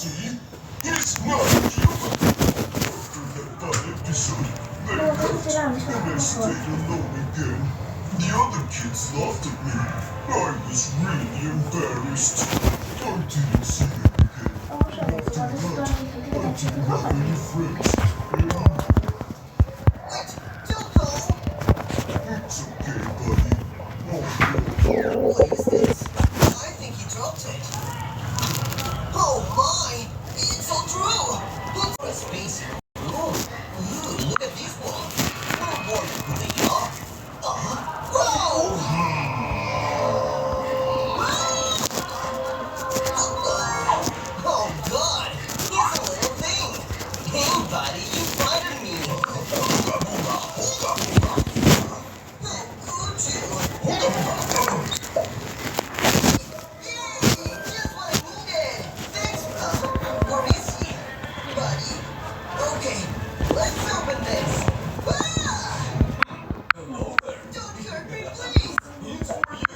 see? He's not human. After that episode, they left and I stayed alone again. The other kids laughed at me. I was really embarrassed. I didn't see them again. After that, I didn't have any friends. It's okay, buddy. What is this? I think he dropped it. Oh my! It's all true! Look for a space. Ooh, look at this one. What a word who they are. Whoa! Oh god! He's a little thing! Hey buddy, you frightened me! Hello there. Don't hurt me, please. It's for you.